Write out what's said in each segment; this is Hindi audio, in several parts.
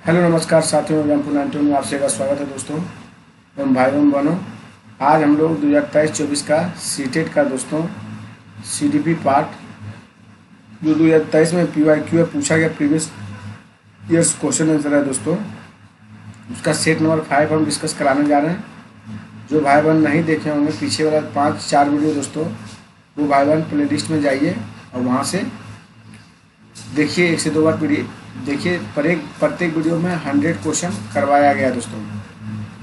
हेलो नमस्कार साथियों, एग्जाम्पल 91 में आपसे का स्वागत है दोस्तों एवं भाई एवं बहनों। आज हम लोग 2023-24 का सीटेट का दोस्तों सीडीपी पार्ट जो 2023 में पीवाईक्यू में पूछा गया प्रीवियस ईयर्स क्वेश्चन आंसर है दोस्तों, उसका सेट नंबर 5 हम डिस्कस कराने जा रहे हैं। जो भाई बहन नहीं देखे होंगे पीछे वाला 5-4 वीडियो दोस्तों, वो भाई बहन प्ले लिस्ट में जाइए और वहाँ से देखिए, 1 से 2 बार वीडियो देखिए। प्रत्येक वीडियो में 100 क्वेश्चन करवाया गया दोस्तों,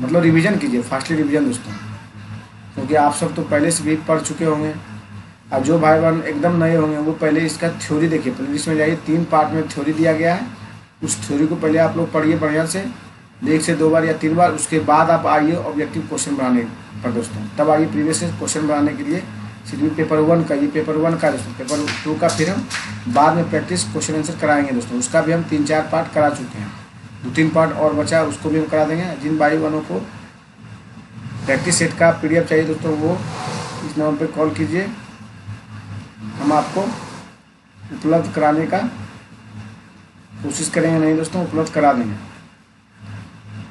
मतलब रिवीजन कीजिए, फास्टली रिवीजन दोस्तों, क्योंकि आप सब तो पहले से भी पढ़ चुके होंगे। और जो भाई बहन एकदम नए होंगे वो पहले इसका थ्योरी देखिए, प्लेलिस्ट में जाइए। 3 पार्ट में थ्योरी दिया गया है, उस थ्योरी को पहले आप लोग पढ़िए बढ़िया से 1 से 2 बार या 3 बार। उसके बाद आप आइए ऑब्जेक्टिव क्वेश्चन बनाने पर दोस्तों, तब आइए प्रीवियस क्वेश्चन बनाने के लिए। सिर्फ पेपर 1 का, ये पेपर 1 का दोस्तों, पेपर 2 का फिर हम बाद में प्रैक्टिस क्वेश्चन आंसर कराएंगे दोस्तों। उसका भी हम 3-4 पार्ट करा चुके हैं, 2-3 पार्ट और बचा है, उसको भी हम करा देंगे। जिन भाई बहनों को प्रैक्टिस सेट का PDF चाहिए दोस्तों, वो इस नंबर पर कॉल कीजिए, हम आपको उपलब्ध कराने का कोशिश करेंगे। नहीं दोस्तों, उपलब्ध करा देंगे,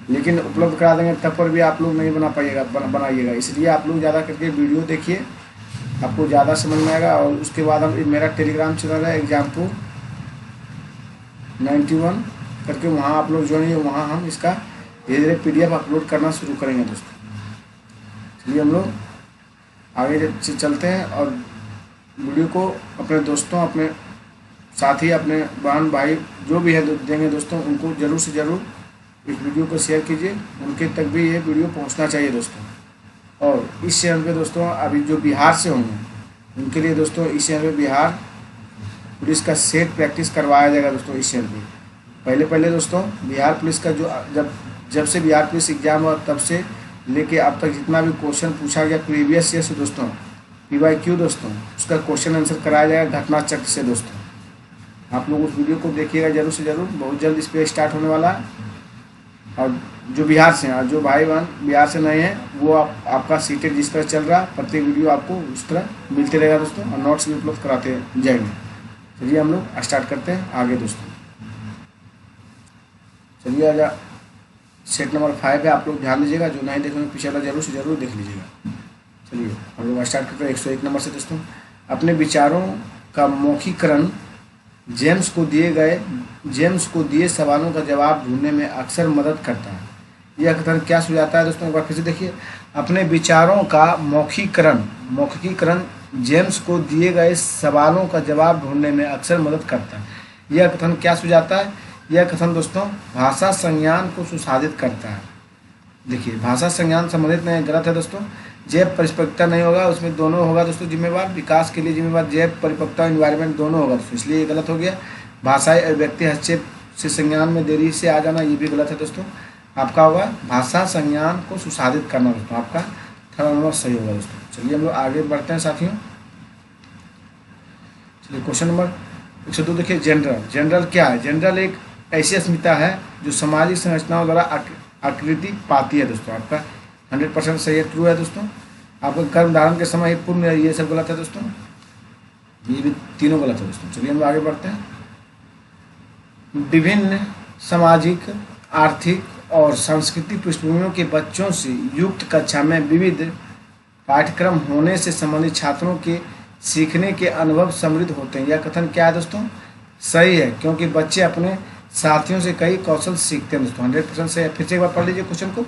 लेकिन उपलब्ध करा देंगे तब पर भी आप लोग नहीं बना पाइएगा, बनाइएगा। इसलिए आप लोग ज़्यादा करके वीडियो देखिए, आपको ज़्यादा समझ में आएगा। और उसके बाद हम मेरा टेलीग्राम चैनल है एग्जाम्पल 91 करके, वहाँ आप लोग ज्वाइन, वहाँ हम इसका धीरे धीरे PDF अपलोड करना शुरू करेंगे दोस्तों। चलिए हम लोग आगे चलते हैं और वीडियो को अपने दोस्तों, अपने साथी, अपने बहन भाई जो भी है देंगे दोस्तों, उनको ज़रूर से ज़रूर इस वीडियो को शेयर कीजिए, उनके तक भी ये वीडियो पहुंचना चाहिए दोस्तों। और इस चैनल पे दोस्तों अभी जो बिहार से होंगे उनके लिए दोस्तों इस चैनल पे बिहार पुलिस का सेट प्रैक्टिस करवाया जाएगा दोस्तों। इस चैनल पे पहले दोस्तों बिहार पुलिस का जो जब से बिहार पुलिस एग्जाम हुआ तब से लेके अब तक जितना भी क्वेश्चन पूछा गया प्रीवियस ईयर से दोस्तों, PYQ दोस्तों, उसका क्वेश्चन आंसर कराया जाएगा घटना चक्र से दोस्तों। आप लोग उस वीडियो को देखिएगा ज़रूर से ज़रूर, बहुत जल्द इस पर स्टार्ट होने वाला है। और जो बिहार से हैं, जो भाई बहन बिहार से नहीं हैं, वो आपका सीटेट जिस तरह चल रहा है, प्रत्येक वीडियो आपको उस तरह मिलते रहेगा दोस्तों, और नोट्स भी उपलब्ध कराते जाएंगे। चलिए हम लोग स्टार्ट करते हैं आगे दोस्तों। चलिए आजा सेट नंबर 5 है, आप लोग ध्यान दीजिएगा। जो नहीं देखेंगे पीछे वाला जरूर से जरूर देख लीजिएगा। चलिए हम लोग स्टार्ट करते हैं 101 नंबर से दोस्तों। अपने विचारों का मौखिकरण जेम्स को दिए सवालों का जवाब ढूंढने में अक्सर मदद करता है। यह कथन क्या सुझाता है दोस्तों, एक बार फिर से देखिए। अपने विचारों का मौखिकीकरण जेम्स को दिए गए सवालों का जवाब ढूंढने में अक्सर मदद करता है। यह कथन क्या सुझाता है? यह कथन दोस्तों भाषा संज्ञान को सुसाधित करता है। देखिए, भाषा संज्ञान संबंधित नहीं, गलत है दोस्तों। जैव परिपक्वता नहीं होगा, उसमें दोनों होगा दोस्तों जिम्मेवार, विकास के लिए जिम्मेवार जैव परिपक्वता इन्वायरमेंट दोनों होगा दोस्तों, इसलिए ये गलत हो गया। भाषाई अभिव्यक्ति हस्तक्षेप से संज्ञान में देरी से आ जाना, ये भी गलत है दोस्तों। आपका होगा भाषा संज्ञान को सुसाधित करना दोस्तों, आपका 3rd नंबर सही होगा दोस्तों। चलिए हम लोग आगे बढ़ते हैं साथियों। चलिए क्वेश्चन नंबर 102 देखिए। जनरल क्या है? जनरल एक ऐसी अस्मिता है जो सामाजिक संरचनाओं द्वारा आकृति पाती है दोस्तों। आपका 100% सही है, ट्रू है दोस्तों। आपका कर्म धारण के समय पूर्ण, ये सब गलत है दोस्तों, ये भी तीनों गलत है दोस्तों। चलिए हम लोग आगे बढ़ते हैं। विभिन्न सामाजिक, आर्थिक और सांस्कृतिक पृष्ठभूमियों के बच्चों से युक्त कक्षा में विविध पाठ्यक्रम होने से संबंधित छात्रों के सीखने के अनुभव समृद्ध होते हैं। यह कथन क्या है दोस्तों? सही है, क्योंकि बच्चे अपने साथियों से कई कौशल सीखते हैं दोस्तों। 100% सही है। फिर से एक बार पढ़ लीजिए क्वेश्चन को।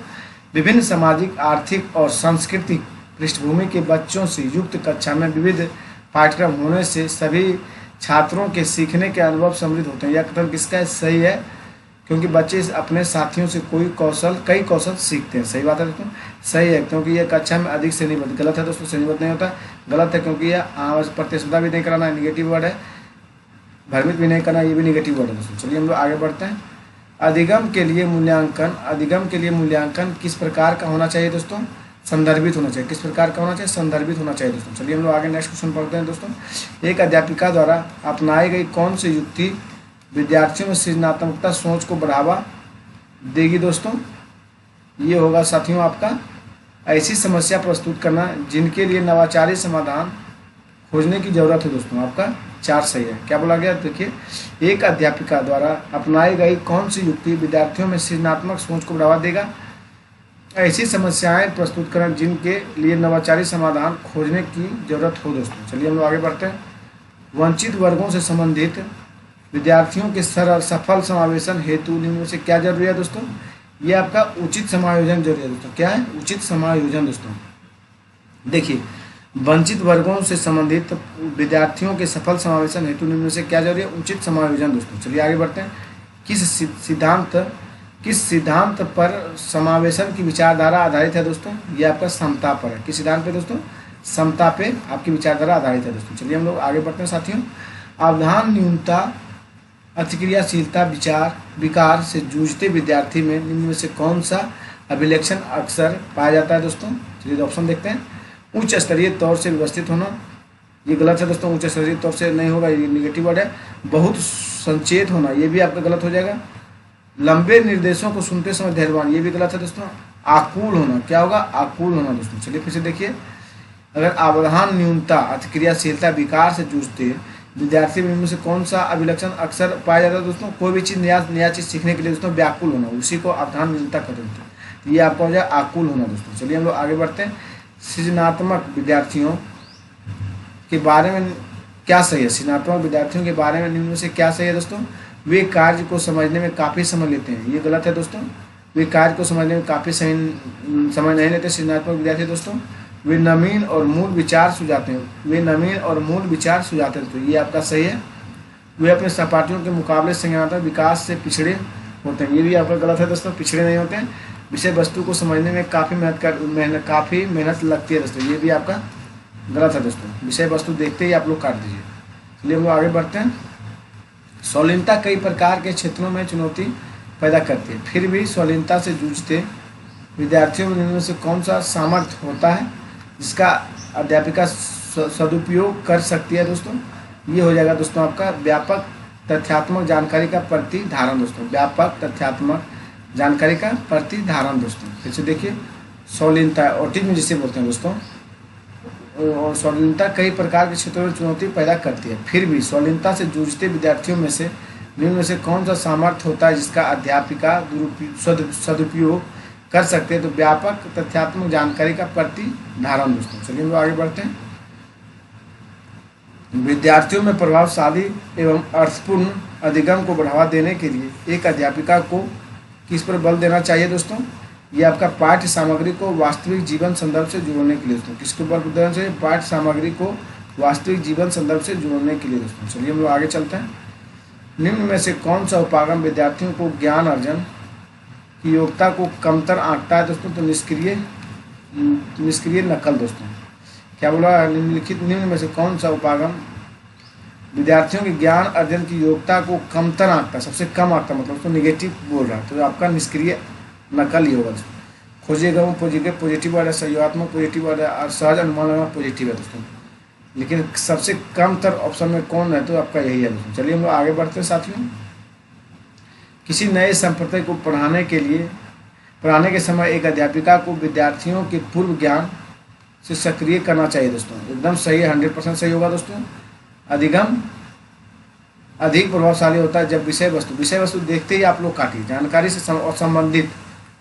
विभिन्न सामाजिक, आर्थिक और सांस्कृतिक पृष्ठभूमि के बच्चों से युक्त कक्षा में विविध पाठ्यक्रम होने से सभी छात्रों के सीखने के अनुभव समृद्ध होते हैं। यह कथन किसका है? सही है, क्योंकि बच्चे अपने साथियों से कई कौशल सीखते हैं। सही बात है दोस्तों, सही है, क्योंकि यह कक्षा में अधिक श्रेणीबद्ध। गलत है दोस्तों, श्रेणीबद्ध नहीं होता, गलत है, क्योंकि यह प्रतिस्पर्धा भी नहीं कराना, निगेटिव वर्ड है। भ्रमित भी नहीं करना, ये भी निगेटिव वर्ड है दोस्तों। चलिए हम लोग आगे बढ़ते हैं। अधिगम के लिए मूल्यांकन किस प्रकार का होना चाहिए दोस्तों? संदर्भित होना चाहिए। किस प्रकार का होना चाहिए? संदर्भित होना चाहिए दोस्तों। चलिए हम लोग आगे नेक्स्ट क्वेश्चन पढ़ते हैं दोस्तों। एक अध्यापिका द्वारा अपनाई गई कौन सी युक्ति विद्यार्थियों में सृजनात्मकता सोच को बढ़ावा देगी दोस्तों? ये होगा साथियों आपका ऐसी समस्या प्रस्तुत करना जिनके लिए नवाचारी समाधान खोजने की जरूरत है दोस्तों। आपका 4 सही है। क्या बोला गया, देखिए, एक अध्यापिका द्वारा अपनाई गई कौन सी युक्ति विद्यार्थियों में सृजनात्मक सोच को बढ़ावा देगा? ऐसी समस्याएं प्रस्तुत करें जिनके लिए नवाचारी समाधान खोजने की जरूरत हो। दोस्तों चलिए हम लोग आगे बढ़ते हैं। वंचित वर्गों से संबंधित विद्यार्थियों के सरल सफल समावेशन हेतु निम्न में से क्या जरूरी है? दोस्तों ये आपका उचित समायोजन जरूरी है। दोस्तों क्या है? उचित समायोजन। दोस्तों देखिए, वंचित वर्गों से संबंधित विद्यार्थियों के सफल समावेशन हेतु निम्न में से क्या जरूरी है? उचित समायोजन। दोस्तों चलिए आगे बढ़ते हैं। किस सिद्धांत पर समावेशन की विचारधारा आधारित है? दोस्तों ये आपका समता पर है। किस सिद्धांत पे? दोस्तों समता पे आपकी विचारधारा आधारित है। दोस्तों चलिए हम लोग आगे बढ़ते हैं साथियों। अवधान न्यूनता अतिक्रियाशीलता विकार से जूझते विद्यार्थी में निम्न में से कौन सा अभिलक्षण अक्सर पाया जाता है? दोस्तों चलिए ऑप्शन देखते हैं। उच्च स्तरीय तौर से व्यवस्थित होना, ये गलत है। दोस्तों उच्च स्तरीय तौर से नहीं होगा, ये निगेटिव वर्ड है। बहुत संचेत होना, ये भी आपका गलत हो जाएगा। लंबे निर्देशों को सुनते समय धैर्यवान, ये भी गलत है। दोस्तों आकुल होना, क्या होगा? आकुल होना। दोस्तों चलिए फिर से देखिए, अगर अवधान न्यूनता अतिक्रियाशीलता विकार से जूझते विद्यार्थी में से कौन सा अभिलक्षण अक्सर पाया जाता है? दोस्तों कोई भी चीज़ नया चीज़ सीखने के लिए दोस्तों व्याकुल होना, उसी को अवधान न्यूनता कहते हैं। तो ये आपका हो जाए आकुल होना। दोस्तों चलिए हम लोग आगे बढ़ते हैं। सृजनात्मक विद्यार्थियों के बारे में क्या सही है? सृजनात्मक विद्यार्थियों के बारे में निम्न में से क्या सही है? दोस्तों वे कार्य को समझने में काफ़ी समय लेते हैं, ये गलत है। दोस्तों वे कार्य को समझने में काफ़ी समय नहीं लेते सृजनात्मक विद्यार्थी। दोस्तों वे नवीन और मूल विचार सुझाते हैं, तो ये आपका सही है। वे अपने सहपाठियों के मुकाबले संज्ञानात्मक विकास से पिछड़े होते हैं, ये भी आपका गलत है। दोस्तों पिछड़े नहीं होते हैं। विषय वस्तु को समझने में काफ़ी मेहनत लगती है। दोस्तों ये भी आपका गलत है। दोस्तों विषय वस्तु देखते ही आप लोग काट दीजिए। चलिए हम लोग आगे बढ़ते हैं। स्वाधीनता कई प्रकार के क्षेत्रों में चुनौती पैदा करती है, फिर भी स्वाधीनता से जूझते विद्यार्थियों में से कौन सा सामर्थ्य होता है जिसका अध्यापिका सदुपयोग कर सकती है? दोस्तों ये हो जाएगा दोस्तों आपका व्यापक तथ्यात्मक जानकारी का प्रतिधारण। दोस्तों व्यापक तथ्यात्मक जानकारी का प्रतिधारण। दोस्तों फिर से देखिए, स्वाधीनता ऑटिज्म जिसे बोलते हैं दोस्तों, और स्वाधीनता कई प्रकार के क्षेत्रों में चुनौती पैदा करती है, फिर भी स्वाधीनता से जूझते विद्यार्थियों में से निम्न में से कौन सा सामर्थ्य होता है जिसका अध्यापिका सदुपयोग कर सकते हैं? तो व्यापक तथ्यात्मक जानकारी का प्रतिधारण। दोस्तों चलिए हम लोग आगे बढ़ते हैं। विद्यार्थियों में प्रभावशाली एवं अर्थपूर्ण अधिगम को बढ़ावा देने के लिए एक अध्यापिका को किस पर बल देना चाहिए? दोस्तों ये आपका पाठ्य सामग्री को वास्तविक जीवन संदर्भ से जोड़ने के लिए। दोस्तों किसको बल देना चाहिए? पाठ्य सामग्री को वास्तविक जीवन संदर्भ से जोड़ने के लिए। दोस्तों चलिए हम लोग आगे चलते हैं। निम्न में से कौन सा उपागम विद्यार्थियों को ज्ञान अर्जन की योग्यता को कमतर आंकता है? दोस्तों तो निष्क्रिय नकल। दोस्तों क्या बोला? निम्न में से कौन सा उपागम विद्यार्थियों के ज्ञान अर्जन की योग्यता को कमतर आंकता, सबसे कम आंकता, मतलब उसको निगेटिव बोल रहा है, तो आपका निष्क्रिय नकल ही होगा। खोजेगा पॉजिटिव वर्ड है, सहयोगात्मक पॉजिटिव वर्ड है, और सहज अनुमान लगाना पॉजिटिव है। दोस्तों लेकिन सबसे कम तर ऑप्शन में कौन है? तो आपका यही है। दोस्तों चलिए हम लोग आगे बढ़ते हैं साथियों। किसी नए संप्रदाय को पढ़ाने के समय एक अध्यापिका को विद्यार्थियों के पूर्व ज्ञान से सक्रिय करना चाहिए। दोस्तों एकदम सही है, 100% सही होगा। दोस्तों अधिगम अधिक प्रभावशाली होता है जब विषय वस्तु देखते ही आप लोग काटिए, जानकारी से संबंधित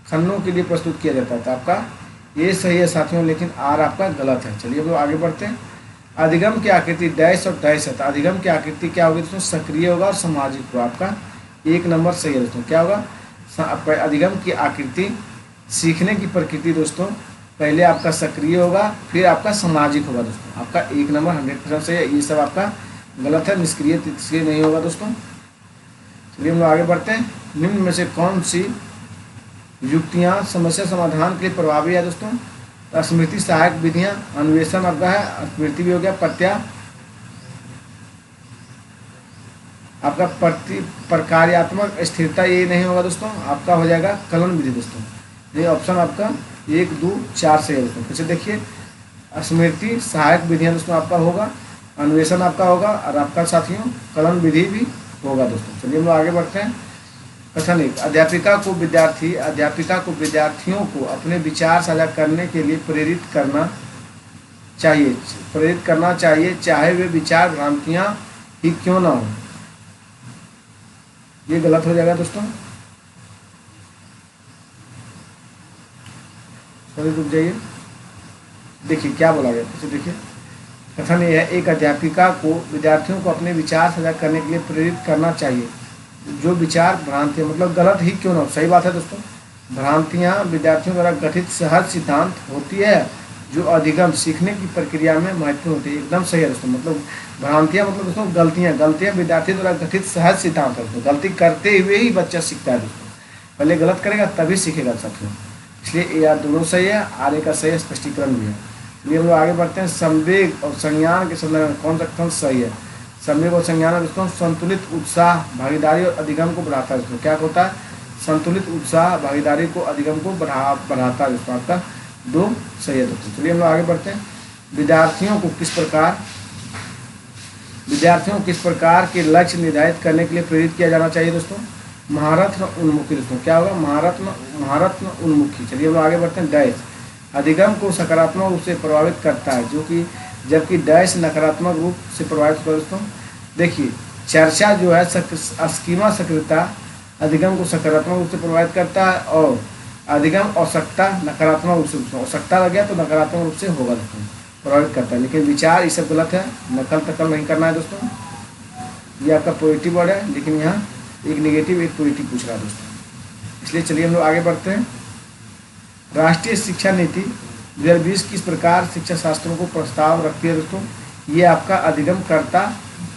खंडों के लिए प्रस्तुत किया जाता है। तो आपका ये सही है साथियों, लेकिन आर आपका गलत है। चलिए हम लोग आगे बढ़ते हैं। अधिगम की आकृति डैश और डैश है, तो अधिगम की आकृति क्या होगी? दोस्तों सक्रिय होगा और सामाजिक होगा। आपका 1 नंबर सही है। दोस्तों क्या होगा? आपका अधिगम की आकृति सीखने की प्रकृति। दोस्तों पहले आपका सक्रिय होगा, फिर आपका सामाजिक होगा। दोस्तों आपका 1 नंबर 100% सही है। ये सब आपका गलत है, निष्क्रिय नहीं होगा। दोस्तों चलिए हम लोग आगे बढ़ते हैं। निम्न में से कौन सी युक्तियाँ समस्या समाधान के लिए प्रभावी है? दोस्तों स्मृति सहायक विधियाँ, अन्वेषण आपका है, स्मृति भी हो गया, आपका प्रकार्यात्मक स्थिरता ये नहीं होगा। दोस्तों आपका हो जाएगा कलन विधि। दोस्तों ये ऑप्शन आपका 1, 2, 4 से है। दोस्तों फिर से देखिए, स्मृति सहायक विधियाँ दोस्तों आपका होगा, अन्वेषण आपका होगा, और आपका साथियों कलन विधि भी होगा। दोस्तों चलिए हम लोग आगे बढ़ते हैं। कथन 1, अध्यापिका को विद्यार्थियों को अपने विचार साझा करने के लिए प्रेरित करना चाहिए, चाहे वे विचार भ्रांतियाँ ही क्यों ना हो, ये गलत हो जाएगा दोस्तों। सॉरी रुक जाइए, देखिए क्या बोला गया, तो देखिए कथन ये है, एक अध्यापिका को विद्यार्थियों को अपने विचार साझा करने के लिए प्रेरित करना चाहिए। जो विचार भ्रांतियाँ, मतलब गलत ही क्यों ना हो, सही बात है दोस्तों। भ्रांतियाँ विद्यार्थियों द्वारा गठित सहज सिद्धांत होती है जो अधिगम सीखने की प्रक्रिया में महत्वपूर्ण होती है। एकदम सही है दोस्तों। मतलब भ्रांतियाँ मतलब दोस्तों गलतियाँ विद्यार्थी द्वारा गठित सहज सिद्धांत है दोस्तों। गलती करते हुए ही बच्चा सीखता है दोस्तों, पहले गलत करेगा तभी सीखेगा साथियों। इसलिए ये यार दोनों सही है, आगे का सही स्पष्टीकरण भी है। ये हम लोग आगे बढ़ते हैं। संवेग और संज्ञान के संदर्भ में कौन सा कथन सही है? संवेग और संज्ञान दोस्तों संतुलित उत्साह भागीदारी और अधिगम को बढ़ाता है दोस्तों। क्या होता है? संतुलित उत्साह भागीदारी को अधिगम को बढ़ाता है दोस्तों। आपका दो सही है दोस्तों। चलिए हम लोग आगे बढ़ते हैं। विद्यार्थियों को किस प्रकार के लक्ष्य निर्धारित करने के लिए प्रेरित किया जाना चाहिए दोस्तों? महारत्न उन्मुखी दोस्तों। क्या होगा? महारत्न उन्मुखी। चलिए हम लोग आगे बढ़ते हैं। डैश अधिगम को सकारात्मक रूप से प्रभावित करता है, जो कि जबकि डैश नकारात्मक रूप से प्रभावित करता है दोस्तों। देखिए चर्चा जो है स्कीमा सक्रियता अधिगम को सकारात्मक रूप से प्रभावित करता है, और अधिगम आवश्यकता नकारात्मक रूप से, आवश्यकता लग गया तो नकारात्मक रूप से होगा दोस्तों, प्रभावित करता है। लेकिन विचार ये सब गलत है, नकल तकल नहीं करना है दोस्तों। ये आपका पॉजिटिव वर्ड है, लेकिन यहाँ एक नेगेटिव एक पॉजिटिव पूछ रहा है दोस्तों। इसलिए चलिए हम लोग आगे बढ़ते हैं। राष्ट्रीय शिक्षा नीति 2020 किस प्रकार शिक्षा शास्त्रों को प्रस्ताव रखती है दोस्तों? ये आपका अधिगम कर्ता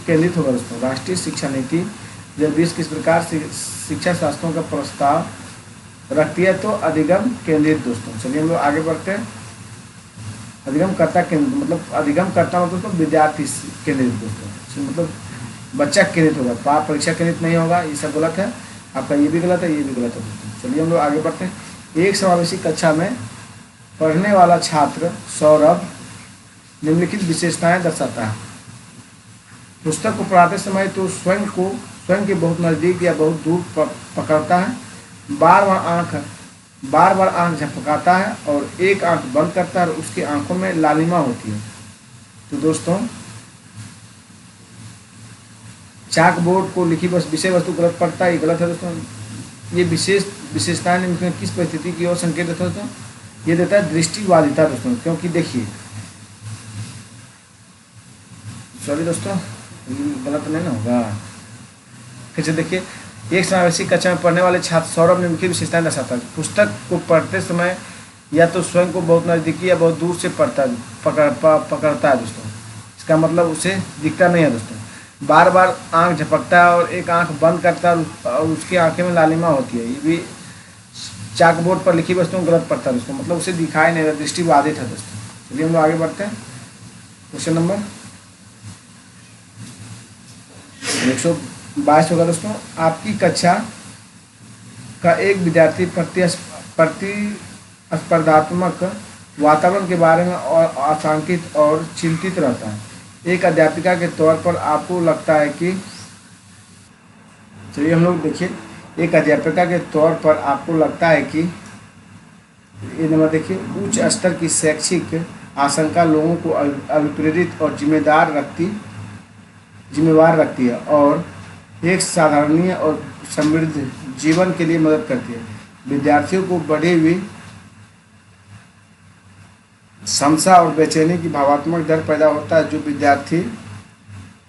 केंद्रित होगा दोस्तों। राष्ट्रीय शिक्षा नीति 2020 किस प्रकार शिक्षा शास्त्रों का प्रस्ताव रखती है? तो अधिगम केंद्रित दोस्तों। चलिए हम लोग आगे बढ़ते हैं। अधिगम कर्ता केंद्रित मतलब अधिगम कर्ता मतलब दोस्तों विद्यार्थी केंद्रित दोस्तों, मतलब बच्चा केंद्रित होगा, परीक्षा केंद्रित नहीं होगा। ये सब गलत है आपका, ये भी गलत है, ये भी गलत है दोस्तों। चलिए हम लोग आगे बढ़ते हैं। एक समावेशी कक्षा में पढ़ने वाला छात्र सौरभ निम्नलिखित विशेषताएं दर्शाता है। पुस्तक को पढ़ाते समय तो स्वयं के बहुत नज़दीक या बहुत दूर पकड़ता है, बार बार आँख झपकाता है और एक आँख बंद करता है और उसकी आंखों में लालिमा होती है। तो दोस्तों चाक बोर्ड को लिखी बस विषय वस्तु गलत पढ़ता है, ये गलत है दोस्तों। ये विशेषताएं निम्न किस परिस्थिति की ओर संकेत देता है दोस्तों? ये देता है दृष्टिवादिता दोस्तों। क्योंकि देखिए सॉरी दोस्तों, गलत नहीं ना होगा, फिर से देखिए। एक समावेशी कक्षा में पढ़ने वाले छात्र सौरभ निम्नलिखित विशेषताएं दर्शाता है। पुस्तक को पढ़ते समय या तो स्वयं को बहुत नज़दीकी या बहुत दूर से पकड़ता है दोस्तों। इसका मतलब उसे दिखता नहीं है दोस्तों। बार बार आंख झपकता है और एक आंख बंद करता है और उसकी आंखें में लालिमा होती है। ये भी चाक बोर्ड पर लिखी वस्तुओं गलत पढ़ता है दोस्तों, मतलब उसे दिखाई नहीं देता, दृष्टिबाधित है दोस्तों। चलिए हम लोग आगे बढ़ते हैं। क्वेश्चन नंबर 122 होगा दोस्तों। आपकी कक्षा का एक विद्यार्थी प्रतिस्पर्धात्मक वातावरण के बारे में और आशंकित और चिंतित रहता है। एक अध्यापिका के तौर पर आपको लगता है कि, चलिए हम लोग देखिए, एक अध्यापिका के तौर पर आपको लगता है कि ये नंबर देखिए, उच्च स्तर की शैक्षिक आशंका लोगों को अभिप्रेरित और जिम्मेवार रखती है और एक साधारणीय और समृद्ध जीवन के लिए मदद करती है। विद्यार्थियों को बढ़ी हुई समस्या और बेचैनी की भावात्मक डर पैदा होता है, जो विद्यार्थी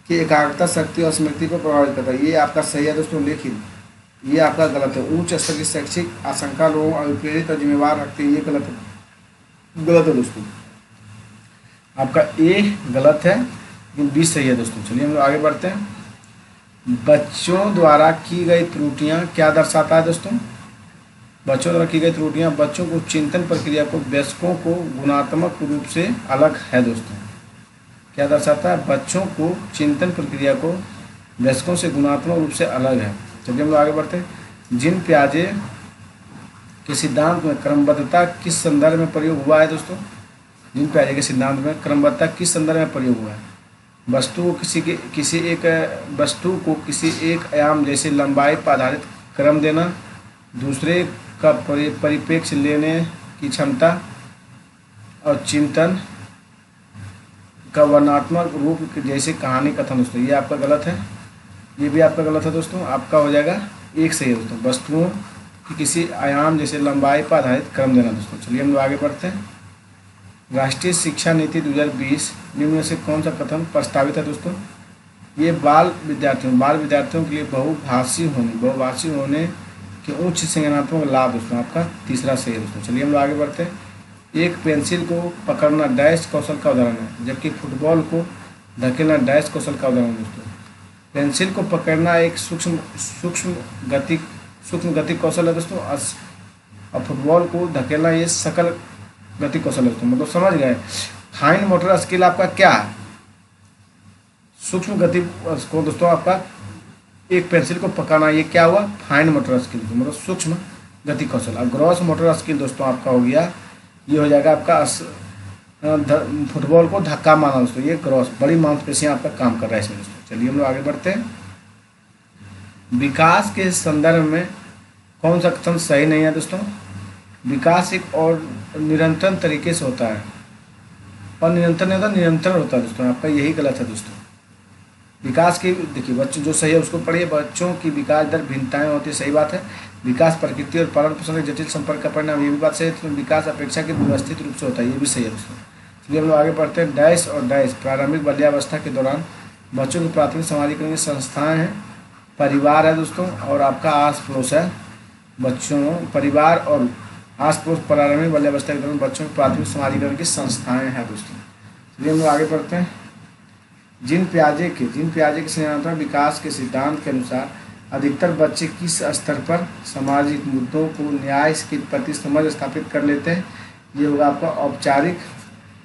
की एकाग्रता शक्ति और स्मृति पर प्रभावित करता है। ये आपका सही है दोस्तों, लेकिन ये आपका गलत है। उच्च स्तर की शैक्षिक आशंका लोगों को अभिप्रेरित और जिम्मेवार रखती है, ये गलत है दोस्तों। आपका ए गलत है लेकिन बी सही है दोस्तों। चलिए हम लोग आगे बढ़ते हैं। बच्चों द्वारा की गई त्रुटियां क्या दर्शाता है दोस्तों? बच्चों द्वारा की गई त्रुटियां बच्चों को चिंतन प्रक्रिया को वयस्कों को गुणात्मक रूप से अलग है दोस्तों। क्या दर्शाता है? बच्चों को चिंतन प्रक्रिया को वयस्कों से गुणात्मक रूप से अलग है। चलिए हम लोग आगे बढ़ते हैं। जिन प्याजे के सिद्धांत में क्रमबद्धता किस संदर्भ में प्रयोग हुआ है दोस्तों? जिन प्याजे के सिद्धांत में क्रमबद्धता किस संदर्भ में प्रयोग हुआ है? वस्तु को किसी एक आयाम जैसे लंबाई पर आधारित क्रम देना, दूसरे का परिप्रेक्ष्य लेने की क्षमता और चिंतन का वर्णनात्मक रूप जैसे कहानी कथन दोस्तों, ये आपका गलत है, ये भी आपका गलत है दोस्तों। आपका हो जाएगा एक सही है दोस्तों। वस्तुओं कि किसी आयाम जैसे लंबाई पर आधारित क्रम देना दोस्तों। चलिए हम लोग आगे बढ़ते हैं। राष्ट्रीय शिक्षा नीति 2020 निम्न में से कौन सा कथन प्रस्तावित है दोस्तों? ये बाल विद्यार्थियों के लिए बहुभाषी होने के उच्च संज्ञानात्मक लाभ दोस्तों, आपका तीसरा सही है दोस्तों। चलिए हम लोग आगे बढ़ते हैं। एक पेंसिल को पकड़ना डैश कौशल का उदाहरण है, जबकि फुटबॉल को धकेलना डैश कौशल का उदाहरण है दोस्तों। पेंसिल को पकड़ना एक सूक्ष्म गति कौशल है दोस्तों, और फुटबॉल को धकेलना ये सकल गति कौशल है दोस्तों। मतलब समझ गए। फाइन मोटर स्किल आपका क्या है? सूक्ष्म गति को दोस्तों आपका एक पेंसिल को पकड़ना, ये क्या हुआ? फाइन मोटर स्किल, मतलब सूक्ष्म गति कौशल। और ग्रॉस मोटर स्किल दोस्तों आपका हो गया, ये हो जाएगा आपका फुटबॉल को धक्का मारना दोस्तों, ये ग्रॉस, बड़ी मांसपेशियां आपका काम कर रहा है इसमें दोस्तों। चलिए हम लोग आगे बढ़ते हैं। विकास के संदर्भ में कौन सा कथन सही नहीं है दोस्तों? विकास एक और निरंतर तरीके से होता है, और निरंतर नहीं होता, निरंतर होता है दोस्तों, आपका यही गलत है दोस्तों। विकास की देखिए, बच्चों जो सही है उसको पढ़िए। बच्चों की विकास दर भिन्नताएं होती है, सही बात है। विकास प्रकृति और पालन पोषण के जटिल संपर्क का परिणाम, ये भी बात सही है। तो विकास अपेक्षा के व्यवस्थित रूप से होता है, ये भी सही है दोस्तों। चलिए हम लोग आगे बढ़ते हैं। डैश और डैश प्रारंभिक बाल्यावस्था के दौरान बच्चों की प्राथमिक सामाजिकरण की संस्थाएं हैं, परिवार है दोस्तों, और आपका आस पड़ोस है। बच्चों परिवार और आस पड़ोस प्रारंभिक बाल्यावस्था के दौरान बच्चों की प्राथमिक समाजीकरण की संस्थाएं हैं दोस्तों। चलिए हम लोग आगे बढ़ते हैं। जीन पियाजे के संज्ञानात्मक विकास के सिद्धांत के अनुसार अधिकतर बच्चे किस स्तर पर सामाजिक मुद्दों को न्याय के प्रति समझ स्थापित कर लेते हैं? ये होगा आपका औपचारिक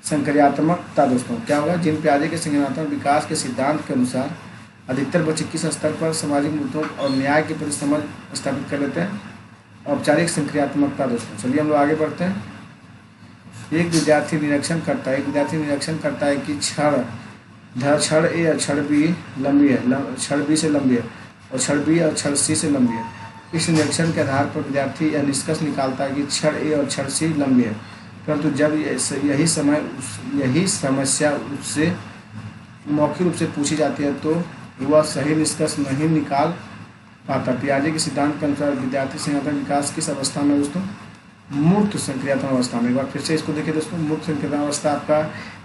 संक्रियात्मकता दोस्तों। क्या होगा? जीन पियाजे के संज्ञानात्मक विकास के सिद्धांत के अनुसार अधिकतर बच्चे किस स्तर पर सामाजिक मुद्दों और न्याय के प्रति समझ स्थापित कर लेते हैं? औपचारिक संक्रियात्मकता दोस्तों। चलिए हम लोग आगे बढ़ते हैं। एक विद्यार्थी निरीक्षण करता है कि क्षण ए और क्षण बी लंबी है, क्षण बी से लंबी है, और क्षण बी और क्षण सी से लंबी है। इस निरीक्षण के आधार पर विद्यार्थी यह निष्कर्ष निकालता है कि क्षण ए और क्षण सी लंबी है, परंतु जब यही समस्या उससे मौखिक रूप से पूछी जाती है तो वह सही निष्कर्ष नहीं निकाल पाता। पियाजे के सिद्धांत के अनुसार विद्यार्थी संज्ञानात्मक विकास किस अवस्था में दोस्तों? मूर्त संक्रियात्मक अवस्था में। एक बार फिर से इसको देखिए दोस्तों। मूर्त संक्रियात्मक अवस्था आपका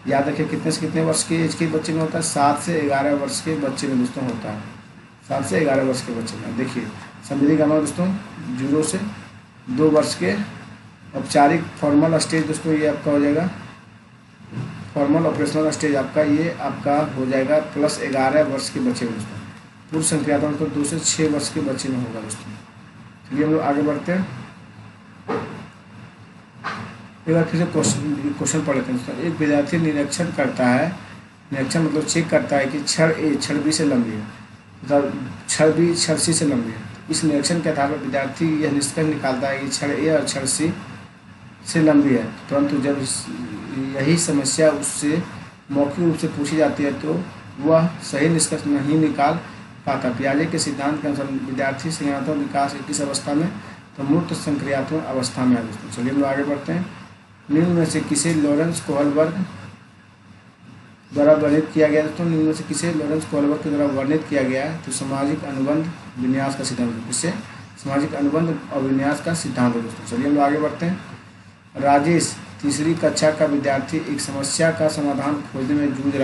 याद रखिए कितने से कितने वर्ष के एज के बच्चे में होता है? 7 से 11 वर्ष के बच्चे में दोस्तों होता है। 7 से 11 वर्ष के बच्चे में। देखिए संविधि का दोस्तों 0 से 2 वर्ष के। औपचारिक फॉर्मल स्टेज दोस्तों ये आपका हो जाएगा, फॉर्मल ऑपरेशनल स्टेज आपका ये आपका हो जाएगा +11 वर्ष के बच्चे में दोस्तों। पूर्व संक्रियात्मक तो 2 से 6 वर्ष के बच्चे में होगा दोस्तों। चलिए हम लोग आगे बढ़ते हैं। एक बार फिर से क्वेश्चन पढ़ लेते हैं दोस्तों। एक विद्यार्थी निरीक्षण मतलब चेक करता है कि क्षण ए क्षण बी से लंबी है, मतलब क्षण बी क्षण सी से लंबी है। इस निरीक्षण के आधार पर विद्यार्थी यह निष्कर्ष निकालता है कि क्षण ए और क्षण सी से लंबी है, परंतु जब यही समस्या उससे मौखिक रूप से पूछी जाती है तो वह सही निष्कर्ष नहीं निकाल पाता। पियाजे के सिद्धांत के अनुसार विद्यार्थी संज्ञानात्मक विकास किस अवस्था में? तो मूर्त संक्रियात्मक अवस्था में है दोस्तों। चलिए हम लोग आगे बढ़ते हैं। निम्न में से किसे लॉरेंस कोहलबर्ग द्वारा वर्णित किया गया दोस्तों? निम्न में से किसे लॉरेंस कोहलबर्ग के द्वारा वर्णित किया गया है? तो सामाजिक अनुबंध विन्यास का सिद्धांत। इससे सामाजिक अनुबंध और विन्यास का सिद्धांत है दोस्तों। चलिए हम लोग आगे बढ़ते हैं। राजेश 3री कक्षा का विद्यार्थी एक समस्या का समाधान खोजने में जूझ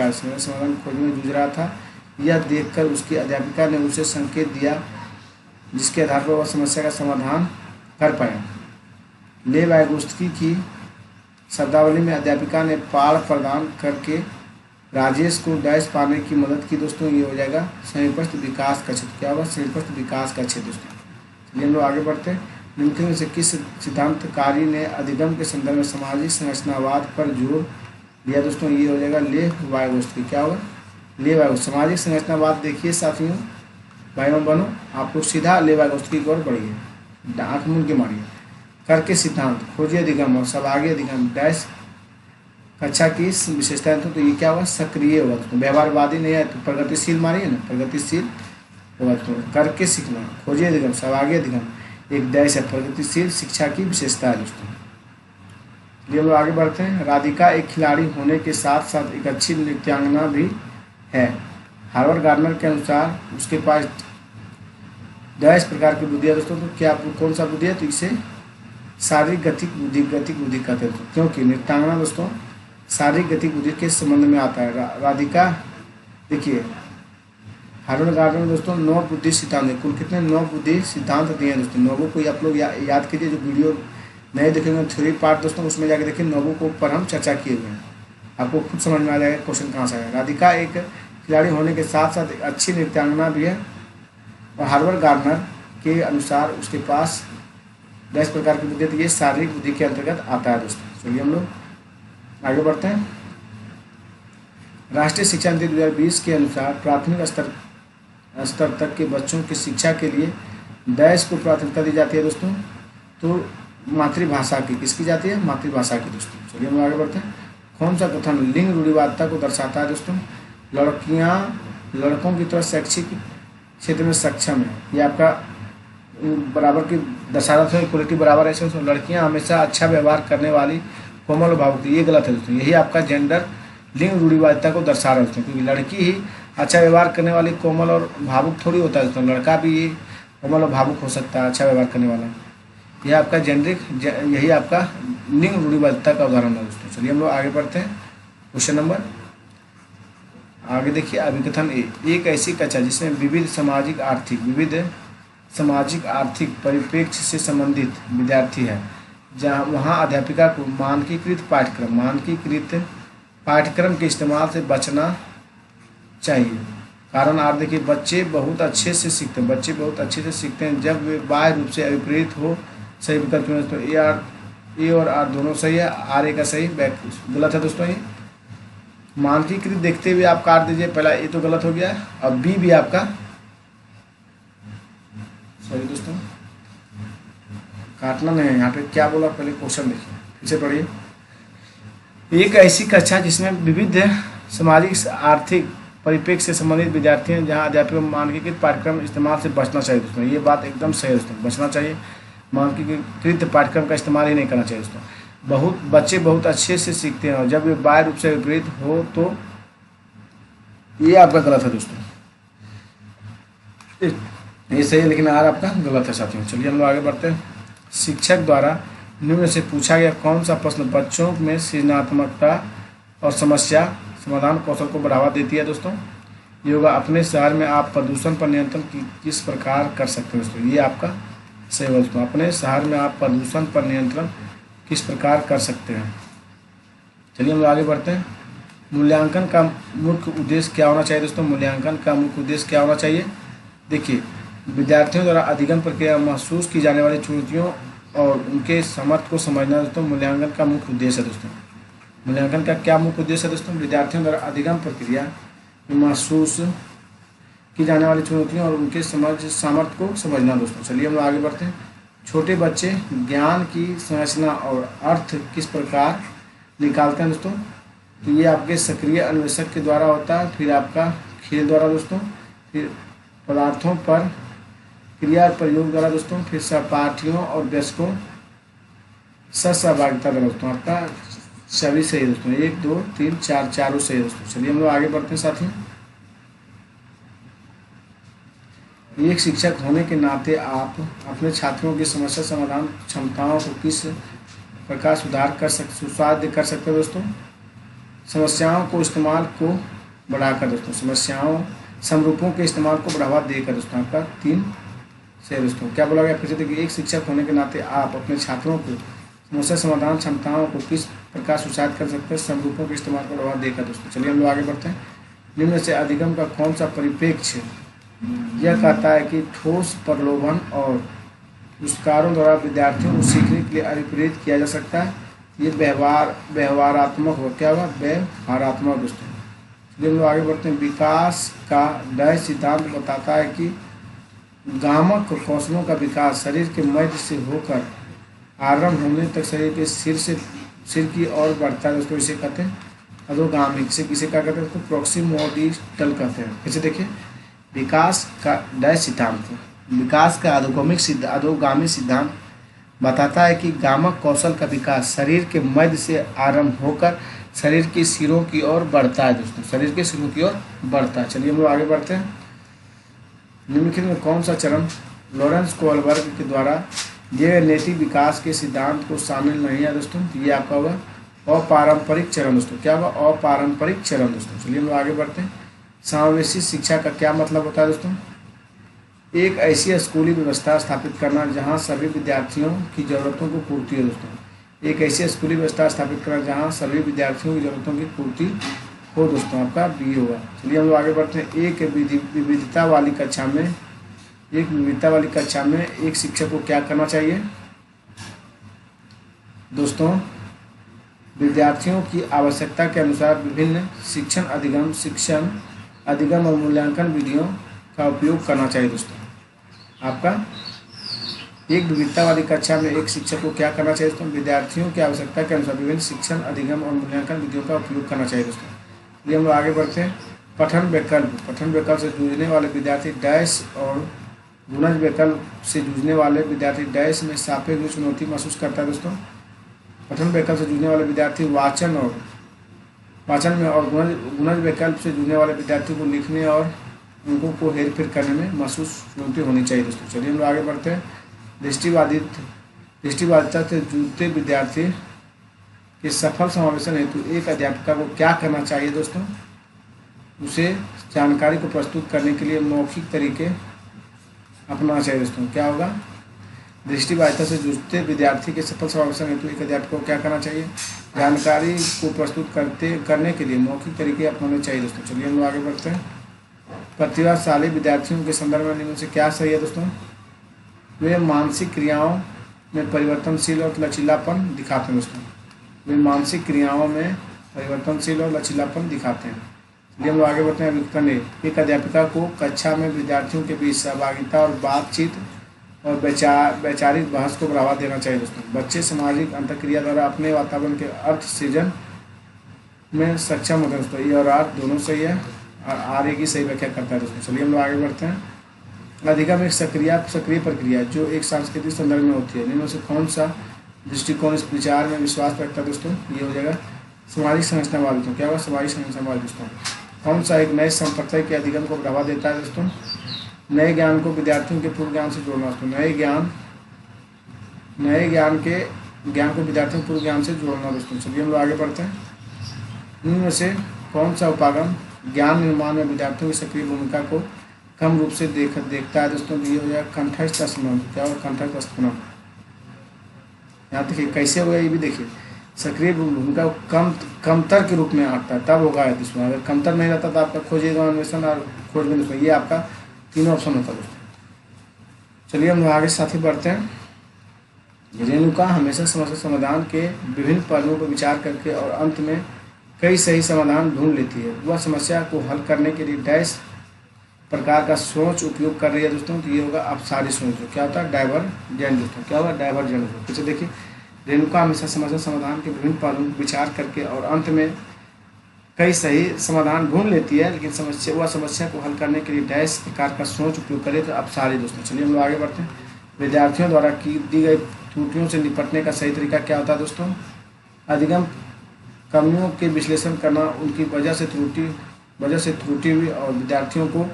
रहा था। यह देखकर उसकी अध्यापिका ने उसे संकेत दिया जिसके आधार पर वह समस्या का समाधान कर पाया। ले वाइगोत्स्की की शब्दावली में अध्यापिका ने पाठ प्रदान करके राजेश को डैश पाने की मदद की दोस्तों। ये हो जाएगा संयुक्त विकास का क्षेत्र। क्या होगा? संयुक्त विकास का क्षेत्र दोस्तों। चलिए हम लोग आगे बढ़ते हैं। निम्नलिखित में से किस सिद्धांतकारी ने अधिगम के संदर्भ में सामाजिक संरचनावाद पर जोर दिया दोस्तों? ये हो जाएगा ले वाइगोत्स्की। क्या होगा? ले वाइगोत्स्की। सामाजिक संरचनावाद देखिए साथियों, भाइयों बहनों, आप लोग सीधा ले वाइगोत्स्की की ओर बढ़िए, आँख मूंद के मारिए। करके सिद्धांत, खोजिए अधिगम और सभागी अधिगम डैश कक्षा की विशेषताएं। तो ये क्या होगा? सक्रिय होगा दोस्तों। व्यवहारवादी नहीं है तो प्रगतिशील मारिए ना, प्रगतिशील होगा दोस्तों। करके सीखना, खोजिए अधिगम, सभागी अधिगम, एक डैश है प्रगतिशील शिक्षा की विशेषता है दोस्तों। ये हम लोग आगे बढ़ते हैं। राधिका एक खिलाड़ी होने के साथ साथ एक अच्छी नृत्यांगना भी है। हार्वर्ड गार्डनर के अनुसार उसके पास 10 प्रकार की बुद्धि है दोस्तों। तो क्या कौन सा बुद्धि है? तो इसे शारीरिक गतिक बुद्धि कहते हैं, क्योंकि नृत्यांगना दोस्तों शारीरिक गतिक बुद्धि के संबंध में आता है। राधिका देखिए, हार्वर्ड गार्डनर में दोस्तों 9 बुद्धि सिद्धांत है। कुल कितने? 9 बुद्धि सिद्धांत दिए हैं दोस्तों। नौवों को आप लोग याद कीजिए, जो वीडियो नए देखेंगे 3 पार्ट दोस्तों, उसमें जाके देखिए नौवों को ऊपर हम चर्चा किए हुए हैं। आपको खुद समझ में आ जाएगा क्वेश्चन कहाँ से आएगा। राधिका एक खिलाड़ी होने के साथ साथ एक अच्छी नृत्यांगना भी है, और हार्वर्ड गार्डनर के अनुसार उसके पास 10 प्रकार की बुद्धि है। तो ये शारीरिक बुद्धि के अंतर्गत आता है दोस्तों। चलिए हम लोग आगे बढ़ते हैं। राष्ट्रीय शिक्षा नीति 2020 के अनुसार प्राथमिक स्तर तक के बच्चों की शिक्षा के लिए 10 को प्राथमिकता दी जाती है दोस्तों। तो मातृभाषा की, किसकी जाती है? मातृभाषा की दोस्तों। चलिए हम आगे बढ़ते हैं। कौन सा कथन लिंग रूढ़िवादिता को दर्शाता है दोस्तों? लड़कियां लड़कों की तरह शैक्षिक क्षेत्र में सक्षम है। ये आपका बराबर की दर्शाता है, इक्वलिटी बराबर है। दोस्तों लड़कियां हमेशा अच्छा व्यवहार करने वाली, कोमल और भावुक, ये गलत है दोस्तों। यही आपका जेंडर लिंग रूढ़िवादिता को दर्शा रहा है दोस्तों, क्योंकि लड़की ही अच्छा व्यवहार करने वाली, कोमल और भावुक थोड़ी होता है दोस्तों। लड़का भी कोमल और भावुक हो सकता है, अच्छा व्यवहार करने वाला। यह आपका यही आपका लिंग रूढ़िवादिता का उदाहरण है दोस्तों। चलिए हम लोग आगे बढ़ते हैं। क्वेश्चन नंबर आगे देखिए। अभिकथन एक ऐसी कक्षा जिसमें विविध सामाजिक आर्थिक परिप्रेक्ष्य से संबंधित विद्यार्थी है, जहाँ वहाँ अध्यापिका को मानकीकृत पाठ्यक्रम के इस्तेमाल से बचना चाहिए। कारण आप देखिए, बच्चे बहुत अच्छे से सीखते हैं जब वे बाह्य रूप से अभिप्रेरित हो। सही विकल्प चुने तो ए और आर दोनों सही है। आर ए का सही गलत है दोस्तों। ये मानकीकृत देखते हुए आप काट दीजिए, पहला ए तो गलत हो गया, अब बी भी आपका सॉरी दोस्तों, काटना नहीं है यहाँ पे। क्या बोला? पहले क्वेश्चन देखिए, फिर से पढ़िए। एक ऐसी कक्षा जिसमें विविध सामाजिक आर्थिक परिप्रेक्ष्य से संबंधित विद्यार्थी हैं, जहाँ अध्यापकों को मानकीकृत पाठ्यक्रम इस्तेमाल से बचना चाहिए दोस्तों। ये बात एकदम सही है दोस्तों, बचना चाहिए। मानकीकृत पाठ्यक्रम का इस्तेमाल ही नहीं करना चाहिए दोस्तों। बच्चे बहुत अच्छे से सीखते हैं, और जब वे बाह्य रूप से विपरीत हो तो ये आपका गलत है दोस्तों। ये सही है, लेकिन आर आपका गलत है साथियों। चलिए हम लोग आगे बढ़ते हैं। शिक्षक द्वारा निम्न से पूछा गया कौन सा प्रश्न बच्चों में सृजनात्मकता और समस्या समाधान कौशल को बढ़ावा देती है दोस्तों? ये होगा, अपने शहर में आप प्रदूषण पर नियंत्रण किस प्रकार कर सकते हैं दोस्तों? ये आपका सही है दोस्तों। अपने शहर में आप प्रदूषण पर नियंत्रण किस प्रकार कर सकते हैं? चलिए हम लोग आगे बढ़ते हैं। मूल्यांकन का मुख्य उद्देश्य क्या होना चाहिए दोस्तों? मूल्यांकन का मुख्य उद्देश्य क्या होना चाहिए? देखिए, विद्यार्थियों द्वारा अधिगम प्रक्रिया महसूस की जाने वाली चुनौतियों और उनके समर्थ को समझना दोस्तों मूल्यांकन का मुख्य उद्देश्य है दोस्तों। मूल्यांकन का क्या मुख्य उद्देश्य है दोस्तों? विद्यार्थियों द्वारा अधिगम प्रक्रिया में महसूस की जाने वाली चुनौतियों और उनके सामर्थ्य को समझना दोस्तों। चलिए हम लोग आगे बढ़ते हैं। छोटे बच्चे ज्ञान की संरचना और अर्थ किस प्रकार निकालते हैं दोस्तों? तो ये आपके सक्रिय अन्वेषक के द्वारा होता है, फिर आपका खेल द्वारा दोस्तों, फिर पदार्थों पर क्रिया प्रयोग द्वारा दोस्तों, फिर सहपाठियों और वयस्कों सहभागिता द्वारा दोस्तों। आपका सभी सही दोस्तों, 1 2 3 4 चारों सही दोस्तों। चलिए हम लोग आगे बढ़ते हैं साथियों। एक शिक्षक होने के नाते आप अपने छात्रों की समस्या समाधान क्षमताओं को किस प्रकार सुसाध्य कर सकते हैं दोस्तों? समस्याओं को इस्तेमाल को बढ़ाकर दोस्तों, समरूपों के इस्तेमाल को बढ़ावा देकर दोस्तों। आपका 3 से दोस्तों। क्या बोला गया? फिर से देखिए, एक शिक्षक होने के नाते आप अपने छात्रों को समस्या समाधान क्षमताओं को किस प्रकार सुसाध्य कर सकते हैं? समरूपों के इस्तेमाल को बढ़ावा देकर दोस्तों। चलिए हम लोग आगे बढ़ते हैं। निम्न से अधिगम का कौन सा परिप्रेक्ष्य यह कहता है कि ठोस प्रलोभन और पुरस्कारों द्वारा विद्यार्थियों को सीखने के लिए अभिप्रेरित किया जा सकता है? ये व्यवहारात्मक हो। क्या होगा? व्यवहारात्मक दोस्तों। चलिए हम लोग आगे बढ़ते हैं। विकास का डय सिद्धांत बताता है कि गामक कौशलों का विकास शरीर के मध्य से होकर आरंभ होने तक शरीर के सिर की ओर बढ़ता है दोस्तों। इसे कहते हैं अधोगामी। किसे क्या कहते हैं दोस्तों? प्रोक्सिमोडिस्टल कहते हैं। फिर से देखिए, विकास का डय सिद्धांत, विकास का अधोगामी सिद्धांत बताता है कि गामक कौशल का विकास शरीर के मध्य से आरंभ होकर शरीर के सिरों की ओर बढ़ता है दोस्तों, शरीर के सिरों की ओर बढ़ता है। चलिए हम लोग आगे बढ़ते हैं। निम्नलिखित में कौन सा चरण लॉरेंस कोहलबर्ग के द्वारा दिए गए नैतिक विकास के सिद्धांत को शामिल नहीं है दोस्तों? ये आपका होगा अपारंपरिक चरण दोस्तों। क्या होगा? अपारंपरिक चरण दोस्तों। चलिए हम लोग आगे बढ़ते हैं। समावेशी शिक्षा का क्या मतलब होता है दोस्तों? एक ऐसी स्कूली व्यवस्था स्थापित करना जहां सभी विद्यार्थियों की ज़रूरतों को पूर्ति हो दोस्तों। एक ऐसी स्कूली व्यवस्था स्थापित करना जहां सभी विद्यार्थियों की ज़रूरतों की पूर्ति हो दोस्तों, आपका बी होगा। चलिए हम लोग आगे बढ़ते हैं। एक विविधता वाली कक्षा में एक शिक्षक को क्या करना चाहिए दोस्तों? विद्यार्थियों की आवश्यकता के अनुसार विभिन्न शिक्षण अधिगम और मूल्यांकन विधियों का उपयोग करना चाहिए दोस्तों। आपका एक विविधता वाली कक्षा में एक शिक्षक को क्या करना चाहिए दोस्तों? विद्यार्थियों की आवश्यकता के अनुसार विभिन्न शिक्षण अधिगम और मूल्यांकन विधियों का उपयोग करना चाहिए दोस्तों। ये हम लोग आगे बढ़ते हैं। पठन विकल्प से जूझने वाले विद्यार्थी डैश और गुणज विकल्प से जूझने वाले विद्यार्थी डैश में सापेक्ष चुनौती महसूस करता है दोस्तों। पठन विकल्प से जूझने वाले विद्यार्थी वाचन में और गुणज विकल्प से जूझने वाले विद्यार्थी को लिखने और अंकों को हेर फेर करने में महसूस चुनौती होनी चाहिए दोस्तों। चलिए हम लोग आगे बढ़ते हैं। दृष्टिबाधिता से जूझते विद्यार्थी के सफल समावेशन हेतु एक अध्यापिका को क्या करना चाहिए दोस्तों? उसे जानकारी को प्रस्तुत करने के लिए मौखिक तरीके अपनाना चाहिए दोस्तों। क्या होगा? दृष्टिबाधिता से जूझते विद्यार्थी के सफल समावेशन हेतु एक अध्यापक को क्या करना चाहिए? जानकारी को प्रस्तुत करने के लिए मौखिक तरीके अपनाने चाहिए दोस्तों। चलिए हम लोग आगे बढ़ते हैं। प्रतिभाशाली विद्यार्थियों के संदर्भ में निम्न से क्या सही है दोस्तों? वे मानसिक क्रियाओं में परिवर्तनशील और लचीलापन दिखाते हैं दोस्तों। वे मानसिक क्रियाओं में परिवर्तनशील और लचीलापन दिखाते हैं। चलिए हम लोग आगे बढ़ते हैं। विकल्प ए, एक अध्यापिका को कक्षा में विद्यार्थियों के बीच सहभागिता और बातचीत और वैचारिक बहस को बढ़ावा देना चाहिए दोस्तों। बच्चे सामाजिक अंतःक्रिया द्वारा अपने वातावरण के अर्थ सृजन में सक्षम होते हैं दोस्तों। ये और आर दोनों सही है और आर ए की सही व्याख्या करता है दोस्तों। चलिए हम लोग आगे बढ़ते हैं। अधिगम एक सक्रिय प्रक्रिया जो एक सांस्कृतिक संदर्भ में होती है। इनमें से कौन सा दृष्टिकोण इस विचार में विश्वास रखता है दोस्तों? ये हो जाएगा सामाजिक संरचनावाद दोस्तों। क्या होगा? सामाजिक संरचनावाद दोस्तों। कौन सा एक नए संप्रदाय के अधिगम को बढ़ावा देता है दोस्तों? नए ज्ञान को विद्यार्थियों के पूर्व ज्ञान से जोड़ना दोस्तों। नए ज्ञान को विद्यार्थियों के पूर्व ज्ञान से जोड़ना दोस्तों। चलिए हम लोग आगे बढ़ते हैं। इनमें से कौन सा उपागम ज्ञान निर्माण में विद्यार्थियों की सक्रिय भूमिका को कम रूप से देखता है दोस्तों? ये हो जाएगा कंठस्थ स्मरण। क्या होगा? कंठस्थ स्मरण। यहाँ देखिए कैसे होगा, ये भी देखिए। सक्रिय भूमिका कमतर के रूप में आता है तब होगा इसमें। अगर कमतर नहीं रहता तो आपका खोजेगा अन्वेषण और खोजबीन इसमें, ये आपका तीनों ऑप्शन होता है दोस्तों। चलिए हम आगे साथ ही बढ़ते हैं। रेणुका हमेशा समस्या समाधान के विभिन्न पहलुओं पर विचार करके और अंत में कई सही समाधान ढूंढ लेती है। वह समस्या को हल करने के लिए डैश प्रकार का सोच उपयोग कर रही है दोस्तों। तो ये होगा अपसारी सोच। क्या होता है? डाइवर्जेंट दोस्तों। क्या होगा? डाइवर्जेंट। जैसे देखिए, रेणुका हमेशा समस्या समाधान के विभिन्न पहलुओं पर विचार करके और अंत में कई सही समाधान ढूंढ लेती है, लेकिन समस्या को हल करने के लिए डैश प्रकार का सोच उपयोग करे तो अपसारी दोस्तों। चलिए हम लोग आगे बढ़ते हैं। विद्यार्थियों द्वारा दी गई त्रुटियों से निपटने का सही तरीका क्या होता है दोस्तों? अधिगम कमियों के विश्लेषण करना, उनकी वजह से त्रुटि हुई और विद्यार्थियों को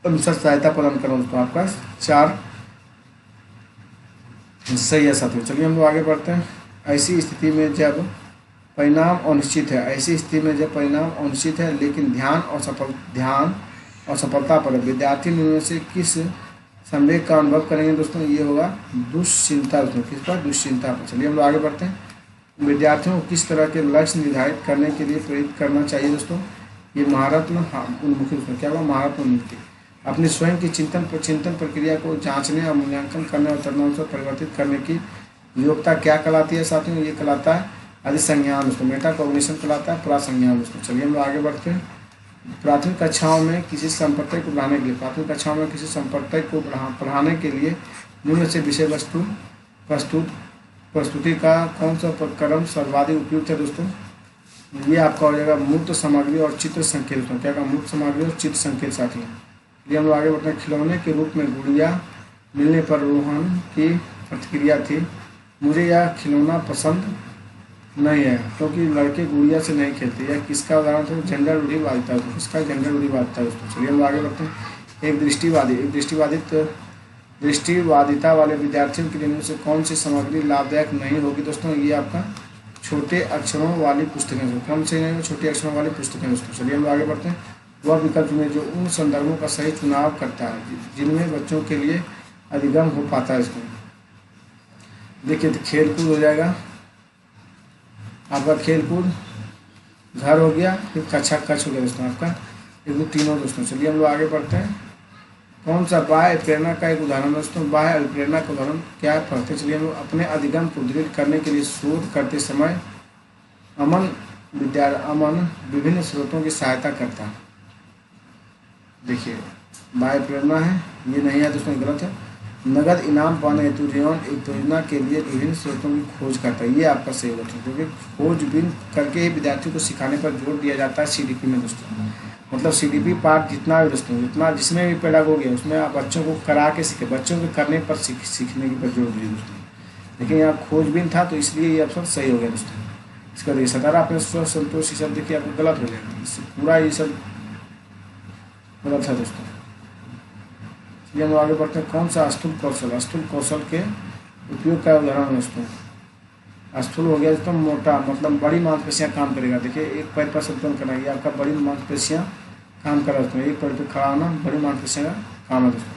अनुसार सहायता प्रदान करना दोस्तों। आपका 4 सही है साथियों। चलिए हम लोग आगे बढ़ते हैं। ऐसी स्थिति में जब परिणाम अनिश्चित है लेकिन ध्यान और सफलता पर विद्यार्थी इनमें से किस संवेग का अनुभव करेंगे दोस्तों? ये होगा दुश्चिंता दोस्तों। किस पर? दुश्चिंता पर। चलिए हम लोग आगे बढ़ते हैं। विद्यार्थियों को किस तरह के लक्ष्य निर्धारित करने के लिए प्रेरित करना चाहिए दोस्तों? ये महारत्न उन्मुखी दोस्तों। क्या होगा? महारत्न उन्मुखी। अपनी स्वयं की चिंतन प्रक्रिया को जांचने और मूल्यांकन करने और तदनुसार परिवर्तित करने की योग्यता क्या कहलाती है साथियों? ये कहलाता है अधिसंज्ञान दोस्तों। मेटा कॉग्निशन कहलाता है प्रासंज्ञान दोस्तों। चलिए हम लोग आगे बढ़ते हैं। प्राथमिक कक्षाओं में किसी संप्रदाय को पढ़ाने के लिए निम्न से विषय वस्तु प्रस्तुति का कौन सा क्रम सर्वाधिक उपयुक्त है दोस्तों? ये आपका हो जाएगा मूर्त सामग्री और चित्र संकेत दोस्तों। क्या होगा? मूर्त सामग्री और चित्र संकेत साथियों। ये हम लोग आगे बढ़ते हैं। खिलौने के रूप में गुड़िया मिलने पर रोहन की प्रतिक्रिया थी, मुझे यह खिलौना पसंद नहीं है क्योंकि लड़के गुड़िया से नहीं खेलते। यह किसका उदाहरण था? जेंडर रूढ़िवादिता। तो किसका? जेंडर रूढ़िवादिता दोस्तों। चलिए हम आगे बढ़ते हैं। दृष्टिवादिता वाले विद्यार्थियों के लिए इनमें से कौन सी सामग्री लाभदायक नहीं होगी दोस्तों? ये आपका छोटे अक्षरों वाली पुस्तकें। कौन से नहीं? छोटे अक्षरों वाली पुस्तकें दोस्तों। चलिए हम आगे बढ़ते हैं। वह विकल्प में जो उन संदर्भों का सही चुनाव करता है जिनमें बच्चों के लिए अधिगम हो पाता है। इसमें देखिए तो खेल कूद हो जाएगा आपका, खेल कूद, घर हो गया, फिर कक्षा कक्ष हो गया दोस्तों आपका, एक दो तीनों दोस्तों। चलिए हम लोग आगे बढ़ते हैं। कौन सा बाह्य प्रेरणा का एक उदाहरण दोस्तों? बाह्य अभिप्रेरणा का उदाहरण क्या है? पढ़ते चलिए हम लोग। अपने अधिगम को दृढ़ करने के लिए शोध करते समय अमन विभिन्न स्रोतों की सहायता करता है। देखिए बाह्य प्रेरणा है, ये नहीं है दोस्तों, गलत है। नगद इनाम पाने हेतु रेयन एक योजना के लिए विभिन्न स्रोतों की खोज करता है, ये आपका सही होता है क्योंकि खोजबीन करके ही विद्यार्थियों को सिखाने पर जोर दिया जाता है सीडीपी में दोस्तों। मतलब सीडीपी पार्ट जितना है दोस्तों, जितना जिसमें भी पेडागोगी है उसमें आप बच्चों को करा के सीखे, बच्चों के करने पर सीखने की पर जोर दिए दोस्तों। लेकिन यहाँ खोजबीन था तो इसलिए ये ऑप्शन सही हो गया दोस्तों। इसका देखिए सतारा अपने स्व संतोष, ये सब देखिए आपको गलत हो जाएगा, इससे पूरा ये सब गलत है दोस्तों। ये हम आगे बढ़ते हैं। कौन सा स्थूल कौशल के उपयोग का उदाहरण दोस्तों? स्थूल हो गया दोस्तों मोटा, मतलब बड़ी मांसपेशियां काम करेगा। देखिए एक पैर पर संतुलन करना, ये आपका बड़ी मांसपेशियां काम कर रहे हैं। एक पैर पर खड़ा होना बड़ी मांसपेशियां का काम है दोस्तों।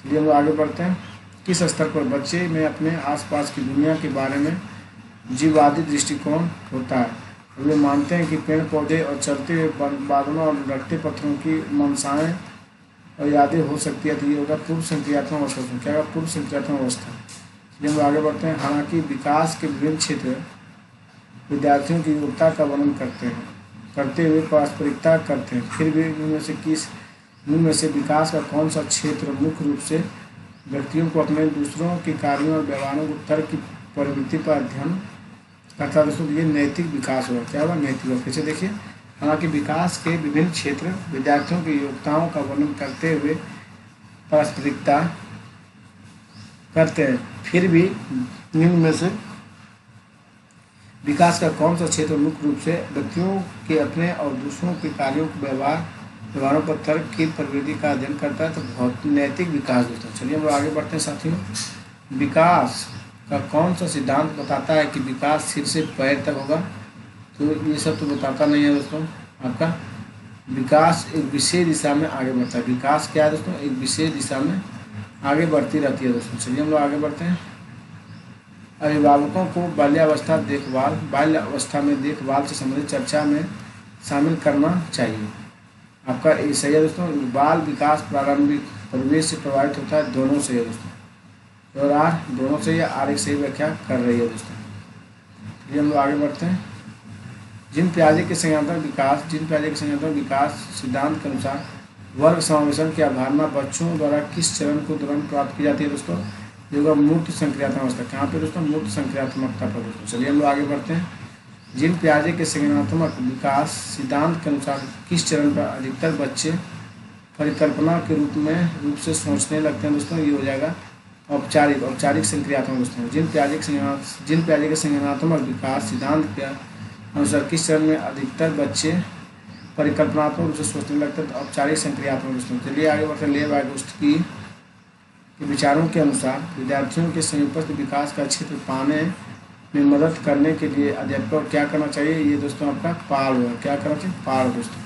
चलिए हम आगे बढ़ते हैं। किस स्तर पर बच्चे में अपने आसपास की दुनिया के बारे में जीववादी दृष्टिकोण होता है? वे मानते हैं कि पेड़ पौधे और चलते हुए बादलों और लटकते पत्थरों की मनसाएँ और यादें हो सकती है। तो ये होगा पूर्व संक्रियात्मक अवस्था। क्या होगा? पूर्व संक्रियात्मक अवस्था। चलिए हम आगे बढ़ते हैं। हालांकि विकास के विभिन्न क्षेत्र विद्यार्थियों की योग्यता का वर्णन करते हुए पारस्परिकता करते हैं, फिर भी इनमें से विकास का कौन सा क्षेत्र मुख्य रूप से व्यक्तियों को अपने दूसरों के कार्यों और व्यवहारों को तर्क की प्रवृत्ति पर अध्ययन करता है दोस्तों? ये नैतिक विकास होगा। क्या होगा? नैतिक विकास। कैसे? देखिए हालांकि विकास के विभिन्न क्षेत्र विद्यार्थियों की योग्यताओं का वर्णन करते हुए पारस्परिकता करते हैं, फिर भी निम्न में से विकास का कौन सा क्षेत्र मुख्य रूप से व्यक्तियों के अपने और दूसरों के कार्यों के व्यवहारों पर तर्क की प्रवृत्ति का अध्ययन करता है? तो बहुत नैतिक विकास दोस्तों। चलिए हम लोग आगे बढ़ते हैं साथियों। विकास का कौन सा सिद्धांत बताता है कि विकास सिर से पैर तक होगा? तो ये सब तो बताता नहीं है दोस्तों। आपका विकास एक विशेष दिशा में आगे बढ़ता है। विकास क्या है दोस्तों? एक विशेष दिशा में आगे बढ़ती रहती है दोस्तों। चलिए हम लोग आगे बढ़ते हैं। अभिभावकों को बाल्यावस्था में देखभाल से संबंधित चर्चा में शामिल करना चाहिए। आपका ये सही है दोस्तों। बाल विकास प्रारंभिक परिवेश से प्रभावित होता है, दोनों से है दोस्तों। और आर दोनों से या आर एक सही व्याख्या कर रही है दोस्तों। चलिए हम लोग आगे बढ़ते हैं। जिन पियाजे के संज्ञानात्मक विकास सिद्धांत के अनुसार वर्ग समावेशन की अवधारणा बच्चों द्वारा किस चरण को दौरान प्राप्त की जाती है दोस्तों? ये होगा मूर्त संक्रियात्मक अवस्था। कहाँ पे दोस्तों? मूर्त संक्रियात्मकता पर दोस्तों। चलिए हम लोग आगे बढ़ते हैं। जिन पियाजे के संज्ञानात्मक विकास सिद्धांत के अनुसार किस चरण पर अधिकतर बच्चे परिकल्पना के रूप से सोचने लगते हैं दोस्तों? ये हो जाएगा औपचारिक संक्रियात्मक दोस्तों। जिन पियाजे के संज्ञानात्मक विकास सिद्धांत के अनुसार किस चरण में अधिकतर बच्चे परिकल्पनात्मक रूप से सोचने लगते हैं? तो औपचारिक संक्रियात्मक दोस्तों। चलिए आगे बढ़ते हैं। लेव वाइगोत्स्की के विचारों के अनुसार विद्यार्थियों के संयुक्त विकास का क्षेत्र पाने में मदद करने के लिए अध्यापकों को क्या करना चाहिए? ये दोस्तों आपका पाल हुआ। क्या करना चाहिए? पाल दोस्तों।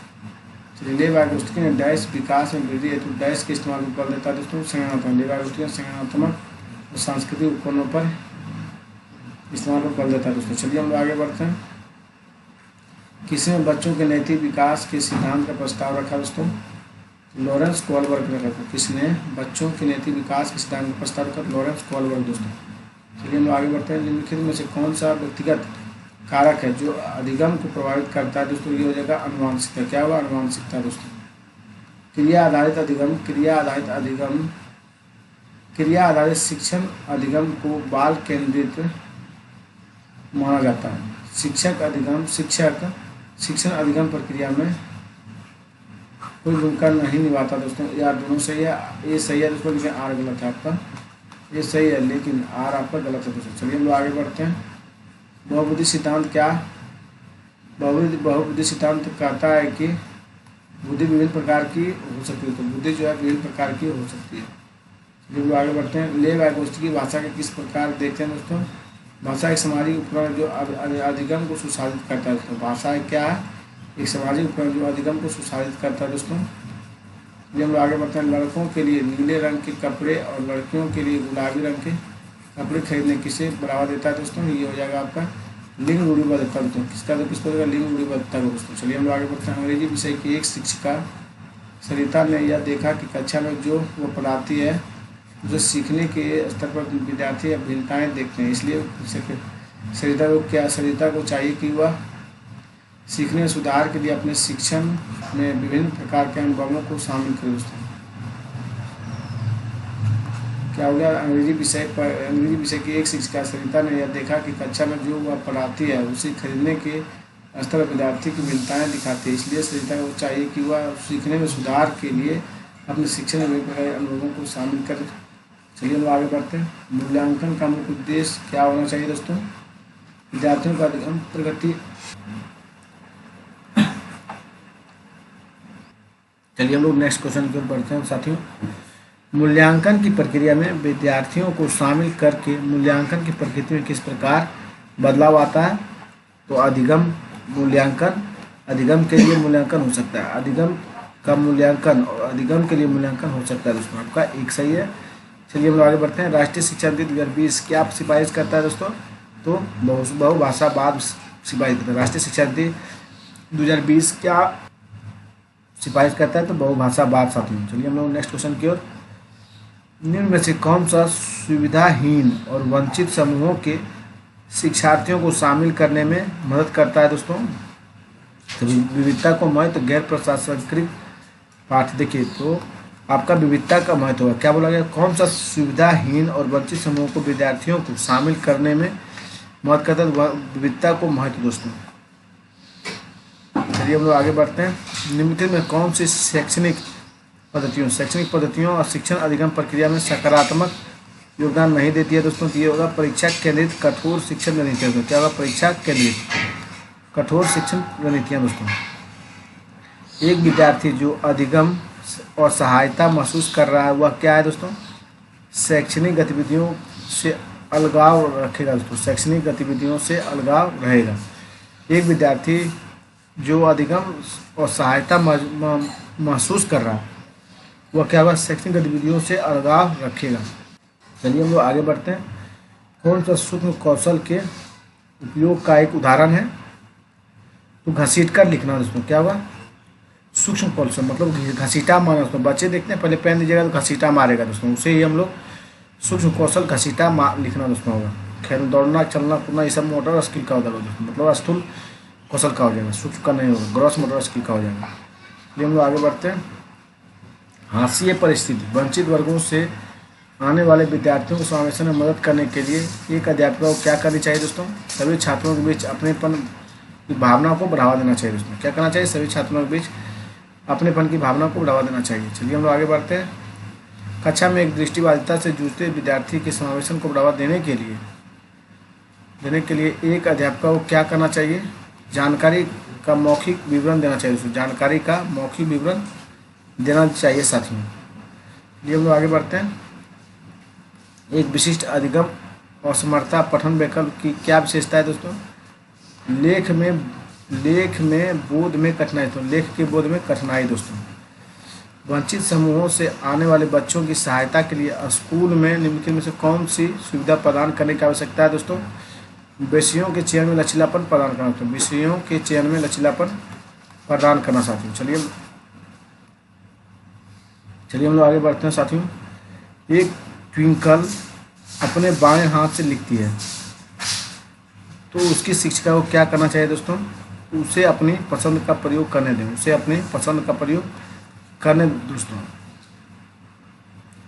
चलिए लेव वाइगोत्स्की ने डैश विकास में वृद्धि हेतु डैश के इस्तेमाल को बल देता है दोस्तों संज्ञानात्मक। लेव वाइगोत्स्की ने संज्ञानात्मक और सांस्कृतिक उपकरणों पर इस्तेमाल को बल देता है दोस्तों। चलिए हम लोग आगे बढ़ते हैं। किसने बच्चों के नैतिक विकास के सिद्धांत का प्रस्ताव रखा दोस्तों? लॉरेंस कोलबर्ग ने रखा। किसने बच्चों के नैतिक विकास के सिद्धांत का प्रस्ताव रखा? लॉरेंस कोलबर्ग दोस्तों। चलिए हम आगे बढ़ते हैं। निम्नलिखित में से कौन सा व्यक्तिगत कारक है जो अधिगम को प्रभावित करता है दोस्तों? ये हो जाएगा अनुवांशिकता। क्या हुआ? अनुवांशिकता दोस्तों। क्रिया आधारित शिक्षण अधिगम को बाल केंद्रित माना जाता है। शिक्षण अधिगम प्रक्रिया में कोई भूमिका नहीं निभाता दोस्तों। या दोनों सही है, ये सही है दोस्तों, लेकिन आर गलत है आपका। ये सही है, लेकिन आर आपका गलत है दोस्तों। चलिए हम लोग आगे बढ़ते हैं। बहुबुद्धि सिद्धांत क्या? बहुबुद्धि सिद्धांत कहता है कि बुद्धि विभिन्न प्रकार की हो सकती है। तो बुद्धि जो है विभिन्न प्रकार की हो सकती है। चलिए हम लोग आगे बढ़ते हैं। लेव एगोस्टी की भाषा के किस प्रकार देखते हैं दोस्तों? भाषा एक सामाजिक उपकरण जो अधिगम को सुशासित करता है दोस्तों। भाषा क्या है? एक सामाजिक उपकरण जो अधिगम को सुशासित करता है दोस्तों। ये हम लोग आगे बढ़ते हैं। लड़कों के लिए नीले रंग के कपड़े और लड़कियों के लिए गुलाबी रंग के कपड़े खरीदने किसे बढ़ावा देता है दोस्तों? ये हो जाएगा आपका लिंग रूढ़िबद्धता दोस्तों। किसका? तो किस प्रकार लिंग रूढ़िबद्धता का दोस्तों। चलिए हम लोग आगे बढ़ते हैं। अंग्रेजी विषय की एक शिक्षिका सरिता ने यह देखा कि कक्षा में जो वो पढ़ाती है उसे सीखने के स्तर पर विद्यार्थी भिन्नताएँ देखते हैं। इसलिए सरिता को चाहिए कि वह सीखने में सुधार के लिए अपने शिक्षण में विभिन्न प्रकार के अनुभवों को शामिल करें दोस्तों। क्या हो गया? अंग्रेजी विषय की एक शिक्षिका सरिता ने यह देखा कि कक्षा में जो वह पढ़ाती है उसे खरीदने के स्तर पर विद्यार्थी की भिन्नताएँ दिखाती है। इसलिए सरिता को चाहिए कि वह सीखने में सुधार के लिए अपने शिक्षण में विभिन्न प्रकार के अनुभवों को शामिल करें। चलिए हम आगे बढ़ते हैं। मूल्यांकन का मुख्य उद्देश्य क्या होना चाहिए दोस्तों? विद्यार्थियों का अधिगम प्रगति। चलिए हम लोग नेक्स्ट क्वेश्चन की ओर बढ़ते हैं साथियों। मूल्यांकन की प्रक्रिया में विद्यार्थियों को शामिल करके मूल्यांकन की प्रकृति में किस प्रकार बदलाव आता है? तो अधिगम के लिए मूल्यांकन हो सकता है। अधिगम का मूल्यांकन और अधिगम के लिए मूल्यांकन हो सकता है दोस्तों। आपका एक सही है। चलिए हम लोग आगे बढ़ते हैं। राष्ट्रीय शिक्षा नीति 2020 क्या सिफारिश करता है दोस्तों? तो बहुभाषावाद सिफारिश करता है। राष्ट्रीय शिक्षा नीति 2020 क्या सिफारिश करता है? तो बहुभाषावाद साथियों। चलिए हम लोग नेक्स्ट क्वेश्चन की ओर। निम्न में से कौन सा सुविधाहीन और वंचित समूहों के शिक्षार्थियों को शामिल करने में मदद करता है दोस्तों? तो विविधता को महत्व गैर प्रशासनिक पाठ देखिए तो आपका विविधता का महत्व है। क्या बोला गया? कौन सा सुविधाहीन और वंचित समूहों को विद्यार्थियों को शामिल करने में मदद करता है? विविधता को महत्व दोस्तों। चलिए हम लोग आगे बढ़ते हैं। निम्नलिखित में कौन सी शैक्षणिक पद्धतियों और शिक्षण अधिगम प्रक्रिया में सकारात्मक योगदान नहीं देती है दोस्तों? तो ये होगा परीक्षा केंद्रित कठोर शिक्षण रणनीतियाँ। तो क्या होगा? परीक्षा केंद्रित कठोर शिक्षण रणनीतियाँ दोस्तों। एक विद्यार्थी जो अधिगम और सहायता महसूस कर रहा है वह क्या है दोस्तों? शैक्षणिक गतिविधियों से अलगाव रखेगा दोस्तों। शैक्षणिक गतिविधियों से अलगाव रहेगा। एक विद्यार्थी जो अधिगम और सहायता महसूस कर रहा है वह क्या होगा? शैक्षणिक गतिविधियों से अलगाव रखेगा। चलिए हम लोग आगे बढ़ते हैं। कौन सा सूक्ष्म कौशल के उपयोग का एक उदाहरण है? तो घसीट कर लिखना दोस्तों। क्या होगा? सूक्ष्म कौशल मतलब घसीटा मारना दोस्तों। बच्चे देखते हैं पहले पेन दीजिएगा तो घसीटा मारेगा दोस्तों। उसे ही हम लोग सूक्ष्म कौशल घसीटा लिखना दोस्तों होगा। खेल दौड़ना चलना कूदना ये सब मोटर स्किल का होगा दोस्तों। मतलब स्थूल कौशल का हो जाएगा, सूक्ष्म का नहीं होगा, ग्रॉस मोटर स्किल का हो जाएगा। ये हम लोग आगे बढ़ते हैं। हाशिए परिस्थिति वंचित वर्गों से आने वाले विद्यार्थियों को समावेशन में मदद करने के लिए एक अध्यापिका को क्या करनी चाहिए दोस्तों? सभी छात्रों के बीच अपनेपन की भावना को बढ़ावा देना चाहिए दोस्तों। क्या करना चाहिए? सभी छात्रों के बीच अपनेपन की भावना को बढ़ावा देना चाहिए। चलिए हम लोग आगे बढ़ते हैं। कक्षा में एक दृष्टिबाधिता से जूझते विद्यार्थी के समावेशन को बढ़ावा देने के लिए एक अध्यापिका को क्या करना चाहिए? जानकारी का मौखिक विवरण देना चाहिए दोस्तों। जानकारी का मौखिक विवरण देना चाहिए साथियों। ये हम लोग आगे बढ़ते हैं। एक विशिष्ट अधिगम और समर्था पठन विकल्प की क्या विशेषता है दोस्तों? लेख में बोध में कठिनाई। तो लेख के बोध में कठिनाई दोस्तों। वंचित समूहों से आने वाले बच्चों की सहायता के लिए स्कूल में निम्नलिखित में से कौन सी सुविधा प्रदान करने की आवश्यकता है दोस्तों? विषयों के चयन में लचीलापन प्रदान करना दोस्तों। विषयों के चयन में लचीलापन प्रदान करना साथियों। चलिए हम लोग आगे बढ़ते हैं साथियों। एक ट्विंकल अपने बाएं हाथ से लिखती है तो उसकी शिक्षिका को क्या करना चाहिए दोस्तों? उसे अपनी पसंद का प्रयोग करने दें। दोस्तों।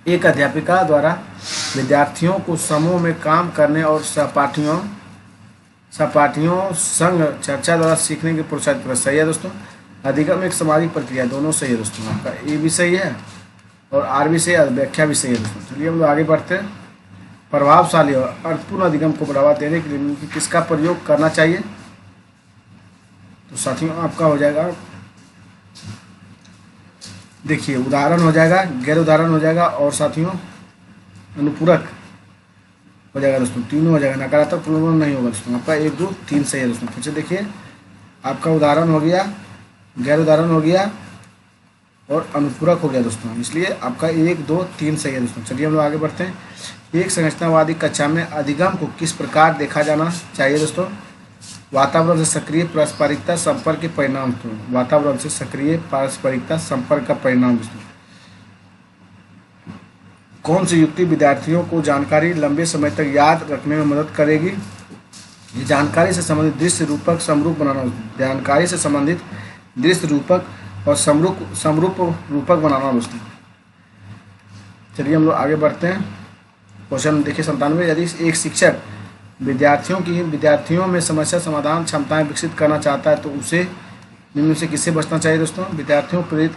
एक अध्यापिका द्वारा विद्यार्थियों को समूह में काम करने और सहपाठियों संग चर्चा द्वारा सीखने की प्रोत्साहित करना। सही है दोस्तों। अधिगम एक सामाजिक प्रक्रिया, दोनों सही है दोस्तों। आपका ए भी सही है और आर भी सही है, व्याख्या भी सही है दोस्तों। चलिए हम लोग आगे बढ़ते हैं। प्रभावशाली और अर्थपूर्ण अधिगम को बढ़ावा देने के लिए निम्नलिखित किसका प्रयोग करना चाहिए? तो साथियों आपका हो जाएगा, देखिए उदाहरण हो जाएगा, गैर उदाहरण हो जाएगा और साथियों अनुपूरक हो जाएगा दोस्तों, तीनों हो जाएगा। नकारात्मक प्रलोभन नहीं होगा दोस्तों। आपका 1 2 3 सही है दोस्तों। फिर से देखिए, आपका उदाहरण हो गया, गैर उदाहरण हो गया और अनुपूरक हो गया दोस्तों, इसलिए आपका 1 2 3 सही है दोस्तों। चलिए हम लोग आगे बढ़ते हैं। एक संरचनावादी कक्षा में अधिगम को किस प्रकार देखा जाना चाहिए दोस्तों? वातावरण से सक्रिय पारस्परिकता संपर्क के परिणाम दोस्तों, वातावरण से सक्रिय पारस्परिकता संपर्क का परिणाम दोस्तों। कौन सी युक्ति विद्यार्थियों को जानकारी लंबे समय तक याद रखने में मदद करेगी? ये जानकारी से संबंधित दृश्य रूपक समरूप बनाना, जानकारी से संबंधित दृश्य रूपक और समरूप रूपक बनाना दोस्तों। चलिए हम लोग आगे बढ़ते हैं। क्वेश्चन देखिए 97, यदि एक शिक्षक विद्यार्थियों में समस्या समाधान क्षमताएं विकसित करना चाहता है तो उसे निम्न से किससे बचना चाहिए दोस्तों? विद्यार्थियों को प्रेरित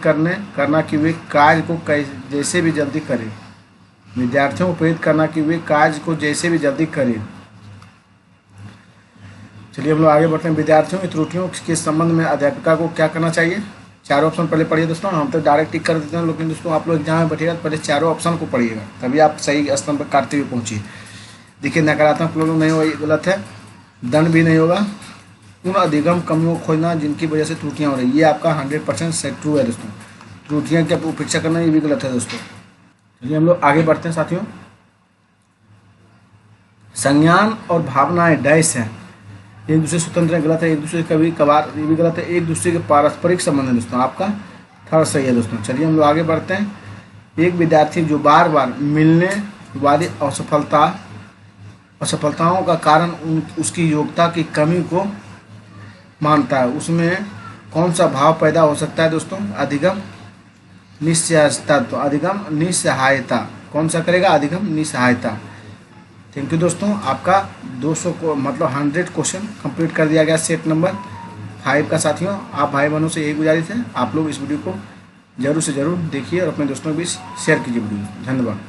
करना कि वे कार्य को जैसे भी जल्दी करें, विद्यार्थियों को प्रेरित करना कि वे कार्य को जैसे भी जल्दी करें। चलिए हम लोग आगे बढ़ते हैं। विद्यार्थियों की त्रुटियों के संबंध में अध्यापिका को क्या करना चाहिए? चारों ऑप्शन पहले पढ़िए दोस्तों, हम तो डायरेक्ट टिक कर देते हैं, लेकिन दोस्तों आप लोग एग्जाम में बैठिएगा तो पहले चारों ऑप्शन को पढ़िएगा, तभी आप सही स्थान पर काटते हुए पहुँचिए। देखिए नकारात्मक प्रलोभन नहीं होगा, ये गलत है। दंड भी नहीं होगा। उन अधिगम कमियों को खोजना जिनकी वजह से त्रुटियाँ हो रही, ये आपका 100% ट्रू है दोस्तों। त्रुटियाँ की उपेक्षा करना ये भी गलत है दोस्तों। चलिए हम लोग आगे बढ़ते हैं साथियों। संज्ञान और भावनाएं डैश हैं, एक दूसरे स्वतंत्र है, गलत है। एक दूसरे कभी कभार, ये भी गलत है। एक दूसरे के पारस्परिक संबंध है दोस्तों, आपका थर्ड सही है दोस्तों। चलिए हम लोग आगे बढ़ते हैं। एक विद्यार्थी जो बार बार मिलने वाली असफलताओं का कारण उसकी योग्यता की कमी को मानता है, उसमें कौन सा भाव पैदा हो सकता है दोस्तों? अधिगम निस्सहायता। तो अधिगम निस्सहायता कौन सा करेगा? अधिगम निस्सहायता। थैंक यू दोस्तों, आपका 200 को मतलब 100 क्वेश्चन कंप्लीट कर दिया गया सेट नंबर 5 का। साथियों आप भाई बहनों से यही गुजारिश है, आप लोग इस वीडियो को जरूर से जरूर देखिए और अपने दोस्तों के बीच शेयर कीजिए वीडियो। धन्यवाद।